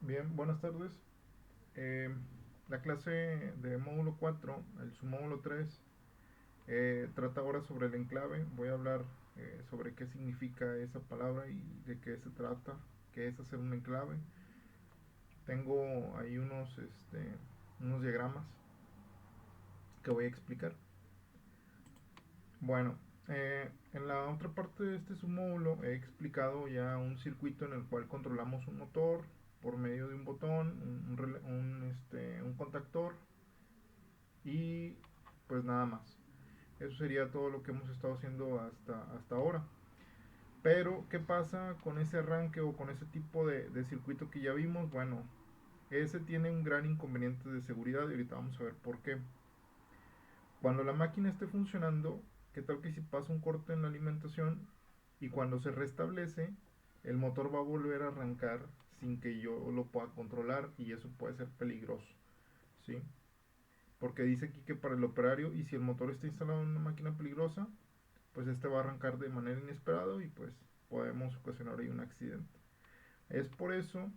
Bien, buenas tardes. Eh, la clase de módulo 4, el submódulo 3, trata ahora sobre el enclave. Voy a hablar sobre qué significa esa palabra y de qué se trata, qué es hacer un enclave. Tengo ahí unos diagramas que voy a explicar. Bueno, en la otra parte de este submódulo he explicado ya un circuito en el cual controlamos un motor por medio de un botón, un contactor y pues nada más. Eso sería todo lo que hemos estado haciendo hasta ahora. Pero, ¿qué pasa con ese arranque o con ese tipo de circuito que ya vimos? Bueno, ese tiene un gran inconveniente de seguridad y ahorita vamos a ver por qué. Cuando la máquina esté funcionando, ¿qué tal que si pasa un corte en la alimentación y cuando se restablece, el motor va a volver a arrancar sin que yo lo pueda controlar y eso puede ser peligroso? ¿Sí? Porque dice aquí que para el operario y si el motor está instalado en una máquina peligrosa, pues este va a arrancar de manera inesperada y pues podemos ocasionar ahí un accidente. Es por eso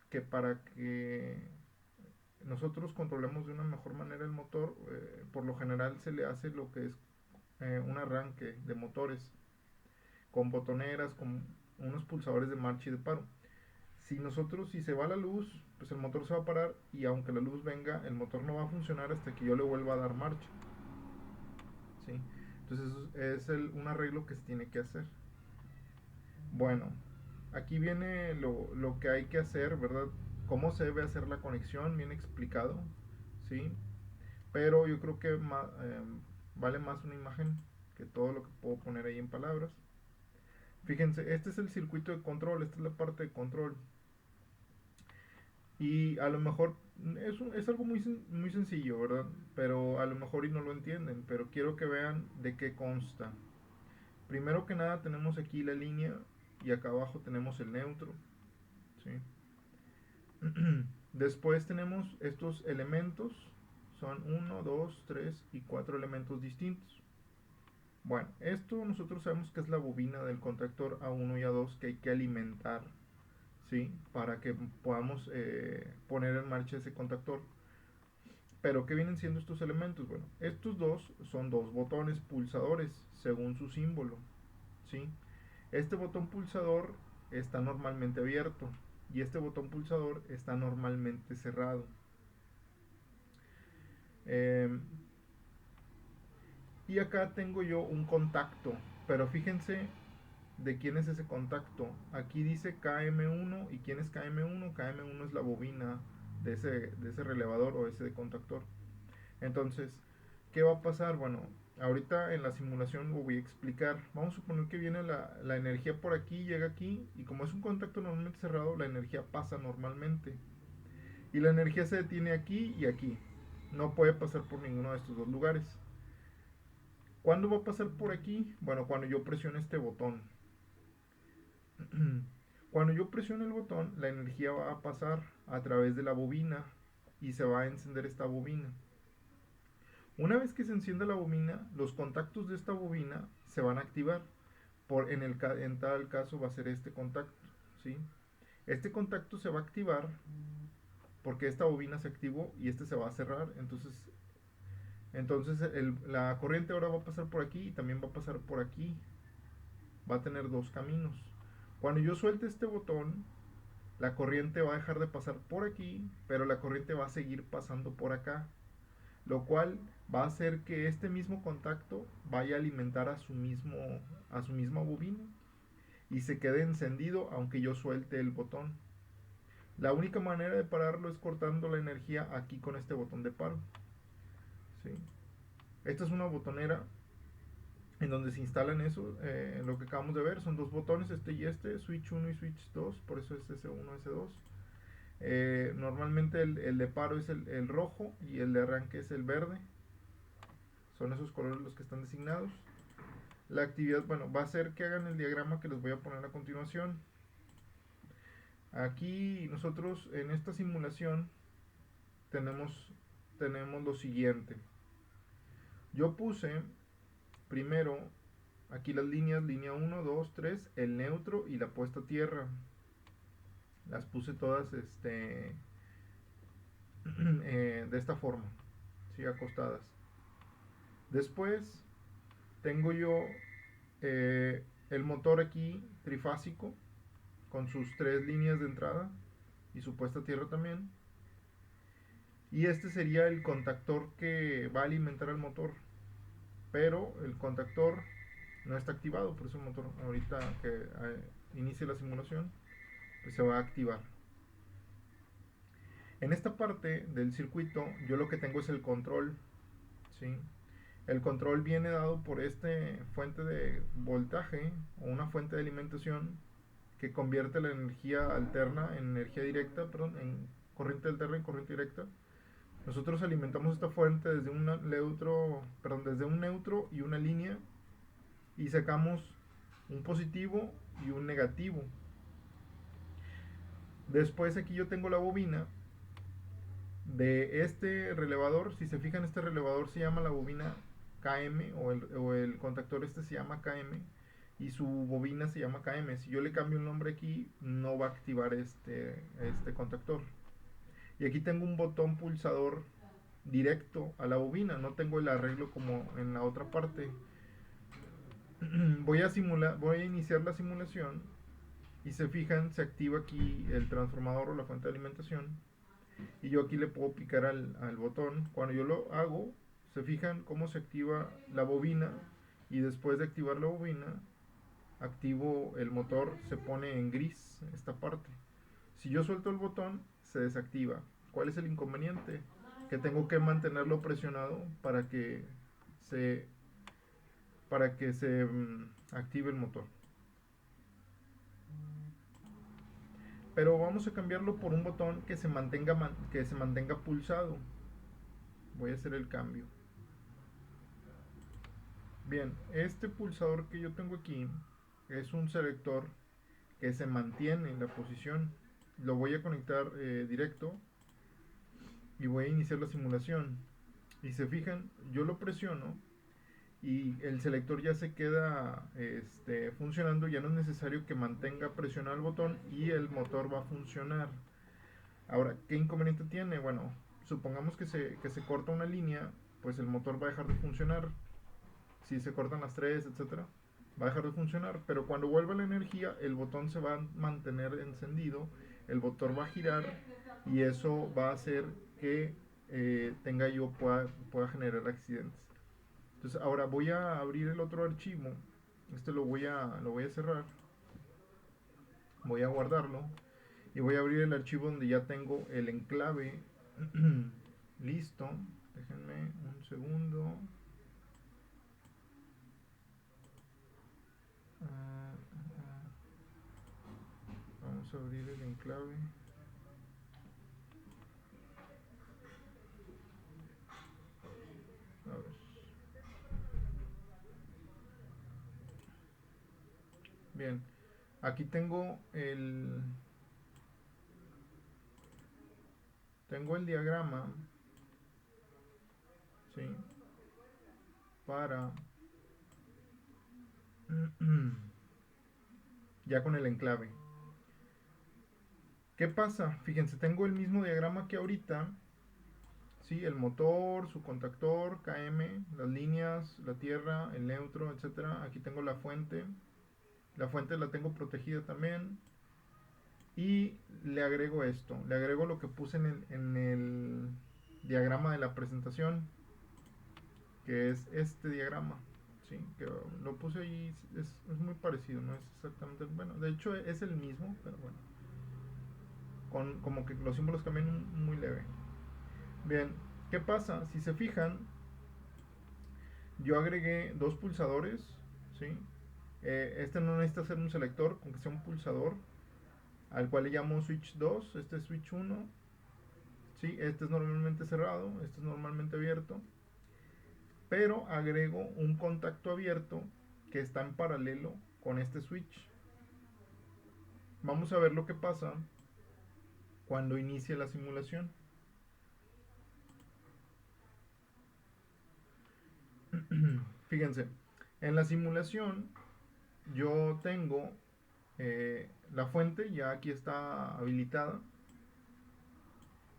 que para que nosotros controlemos de una mejor manera el motor, por lo general se le hace lo que es un arranque de motores con botoneras, con unos pulsadores de marcha y de paro. Si se va la luz, pues el motor se va a parar y aunque la luz venga, el motor no va a funcionar hasta que yo le vuelva a dar marcha. ¿Sí? Entonces eso es un arreglo que se tiene que hacer. Bueno, aquí viene lo que hay que hacer, ¿verdad? Cómo se debe hacer la conexión, bien explicado, ¿sí? Pero yo creo que vale más una imagen que todo lo que puedo poner ahí en palabras. Fíjense, este es el circuito de control, esta es la parte de control. Y a lo mejor es algo muy sencillo, ¿verdad? Pero a lo mejor y no lo entienden, pero quiero que vean de qué consta. Primero que nada tenemos aquí la línea y acá abajo tenemos el neutro, ¿sí? Después tenemos estos elementos, son uno 2 3 y 4 elementos distintos. Bueno, esto nosotros sabemos que es la bobina del contactor A1 y A2 que hay que alimentar, ¿sí? Para que podamos poner en marcha ese contactor. Pero, ¿qué vienen siendo estos elementos? Bueno, estos dos son dos botones pulsadores, según su símbolo, ¿sí? Este botón pulsador está normalmente abierto y este botón pulsador está normalmente cerrado. Eh, y acá tengo yo un contacto, pero fíjense de quién es ese contacto. Aquí dice KM1 y quién es KM1. KM1 es la bobina de ese relevador o ese contactor. Entonces, ¿qué va a pasar? Bueno, ahorita en la simulación lo voy a explicar. Vamos a suponer que viene la energía por aquí, llega aquí, y como es un contacto normalmente cerrado, la energía pasa normalmente. Y la energía se detiene aquí y aquí. No puede pasar por ninguno de estos dos lugares. ¿Cuándo va a pasar por aquí? Bueno, cuando yo presione este botón. Cuando yo presiono el botón, la energía va a pasar a través de la bobina y se va a encender esta bobina. Una vez que se encienda la bobina, los contactos de esta bobina se van a activar. En tal caso va a ser este contacto, ¿sí? Este contacto se va a activar porque esta bobina se activó y este se va a cerrar. Entonces la corriente ahora va a pasar por aquí y también va a pasar por aquí. Va a tener dos caminos. Cuando yo suelte este botón, la corriente va a dejar de pasar por aquí, pero la corriente va a seguir pasando por acá, lo cual va a hacer que este mismo contacto vaya a alimentar a su misma bobina y se quede encendido aunque yo suelte el botón. La única manera de pararlo es cortando la energía aquí con este botón de paro, ¿sí? Esta es una botonera en donde se instalan eso, lo que acabamos de ver son dos botones, este y este, switch 1 y switch 2, por eso es S1, S2. Normalmente el de paro es el rojo y el de arranque es el verde. Son esos colores los que están designados. La actividad, bueno, va a ser que hagan el diagrama que les voy a poner a continuación. Aquí nosotros en esta simulación tenemos, tenemos lo siguiente. Yo puse primero aquí las líneas, línea 1, 2, 3, el neutro y la puesta a tierra. Las puse todas de esta forma, ¿sí? Acostadas. Después tengo yo el motor aquí trifásico con sus 3 líneas de entrada y su puesta a tierra también. Y este sería el contactor que va a alimentar al motor. Pero el contactor no está activado, por eso el motor ahorita que inicie la simulación, pues se va a activar. En esta parte del circuito yo lo que tengo es el control, ¿sí? El control viene dado por este fuente de voltaje o una fuente de alimentación que convierte la energía alterna en energía directa, perdón, en corriente alterna en corriente directa. Nosotros alimentamos esta fuente desde un neutro y una línea y sacamos un positivo y un negativo. Después aquí yo tengo la bobina de este relevador. Si se fijan, este relevador se llama la bobina KM o el contactor este se llama KM y su bobina se llama KM. Si yo le cambio el nombre aquí, no va a activar este contactor. Y aquí tengo un botón pulsador directo a la bobina, no tengo el arreglo como en la otra parte. Voy a iniciar la simulación y se fijan, se activa aquí el transformador o la fuente de alimentación y yo aquí le puedo picar al botón. Cuando yo lo hago, se fijan cómo se activa la bobina y después de activar la bobina, activo el motor, se pone en gris esta parte. Si yo suelto el botón, se desactiva. ¿Cuál es el inconveniente? Que tengo que mantenerlo presionado se, para que se active el motor. Pero vamos a cambiarlo por un botón que se mantenga pulsado. Voy a hacer el cambio. Bien, este pulsador que yo tengo aquí es un selector que se mantiene en la posición. Lo voy a conectar directo y voy a iniciar la simulación. Y se fijan, yo lo presiono y el selector ya se queda funcionando. Ya no es necesario que mantenga presionado el botón y el motor va a funcionar. Ahora, ¿qué inconveniente tiene? Bueno, supongamos que se corta una línea, pues el motor va a dejar de funcionar. Si se cortan las tres, etcétera, va a dejar de funcionar. Pero cuando vuelva la energía, el botón se va a mantener encendido, el motor va a girar y eso va a hacer que pueda generar accidentes. Entonces, ahora voy a abrir el otro archivo. Lo voy a cerrar. Voy a guardarlo y voy a abrir el archivo donde ya tengo el enclave listo. Déjenme un segundo. Vamos a abrir el enclave. A ver. Bien, aquí tengo el diagrama, ¿sí? Para ya con el enclave. ¿Qué pasa? Fíjense, tengo el mismo diagrama que ahorita, ¿sí? El motor, su contactor, KM, las líneas, la tierra, el neutro, etcétera. Aquí tengo la fuente. La fuente la tengo protegida también. Y le agrego esto. Le agrego lo que puse en el diagrama de la presentación, que es este diagrama. Sí, que lo puse ahí, es muy parecido, no es exactamente, bueno, de hecho es el mismo, pero bueno, como que los símbolos cambian muy leve. Bien, ¿qué pasa? Si se fijan, yo agregué dos pulsadores, ¿sí? Este no necesita ser un selector, con que sea un pulsador, al cual le llamo switch 2, este es switch 1, ¿sí? Este es normalmente cerrado, este es normalmente abierto, pero agrego un contacto abierto que está en paralelo con este switch. Vamos a ver lo que pasa cuando inicie la simulación. Fíjense, en la simulación yo tengo la fuente ya aquí está habilitada.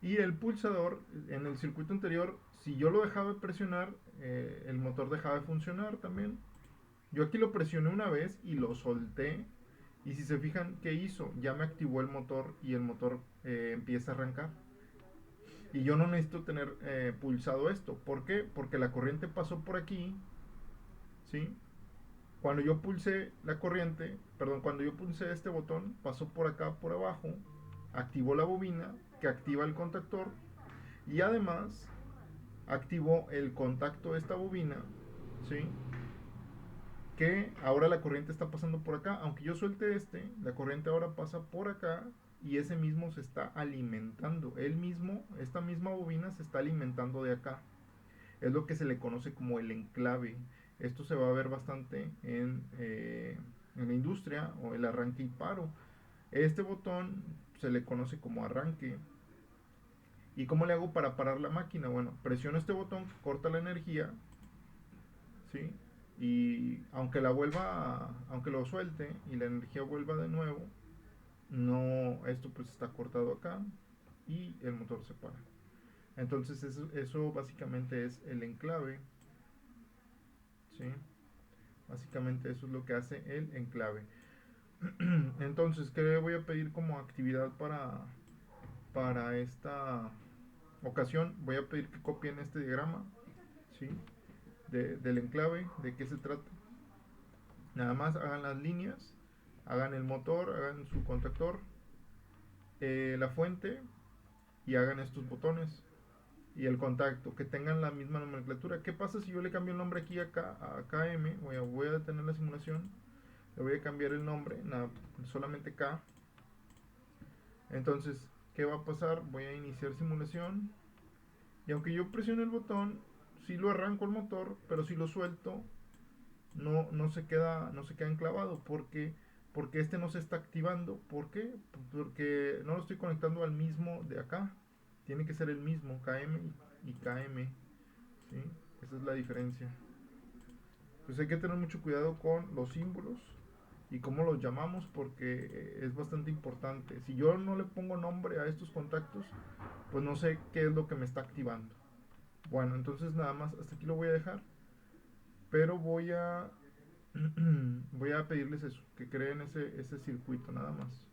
Y el pulsador en el circuito anterior, si yo lo dejaba de presionar, el motor dejaba de funcionar también. Yo aquí lo presioné una vez y lo solté. Y si se fijan, ¿qué hizo? Ya me activó el motor y el motor empieza a arrancar. Y yo no necesito tener pulsado esto. ¿Por qué? Porque la corriente pasó por aquí, ¿sí? Cuando yo pulsé la corriente, perdón, cuando yo pulsé este botón, pasó por acá, por abajo, activó la bobina, que activa el contactor, y además activó el contacto de esta bobina, ¿sí? Que ahora la corriente está pasando por acá. Aunque yo suelte este, la corriente ahora pasa por acá y ese mismo se está alimentando. Él mismo, esta misma bobina se está alimentando de acá. Es lo que se le conoce como el enclave. Esto se va a ver bastante en la industria o el arranque y paro. Este botón se le conoce como arranque. ¿Y cómo le hago para parar la máquina? Bueno, presiono este botón, corta la energía, ¿sí? Y aunque lo suelte y la energía vuelva de nuevo, no, esto pues está cortado acá y el motor se para. Entonces eso básicamente es el enclave, ¿sí? Básicamente eso es lo que hace el enclave. Entonces, ¿qué voy a pedir como actividad para esta ocasión? Voy a pedir que copien este diagrama, ¿sí? Del enclave, de qué se trata. Nada más hagan las líneas, hagan el motor, hagan su contactor, la fuente y hagan estos botones y el contacto, que tengan la misma nomenclatura. ¿Qué pasa si yo le cambio el nombre aquí a KM? Voy a detener la simulación, le voy a cambiar el nombre, nada, solamente K. Entonces, ¿qué va a pasar? Voy a iniciar simulación y aunque yo presione el botón, si lo arranco el motor, pero si lo suelto, no se queda enclavado porque este no se está activando. ¿Por qué? Porque no lo estoy conectando al mismo de acá. Tiene que ser el mismo, KM y KM, ¿sí? Esa es la diferencia. Pues hay que tener mucho cuidado con los símbolos y cómo los llamamos porque es bastante importante. Si yo no le pongo nombre a estos contactos, pues no sé qué es lo que me está activando. Bueno, entonces nada más, hasta aquí lo voy a dejar, pero voy a pedirles eso, que creen ese circuito nada más.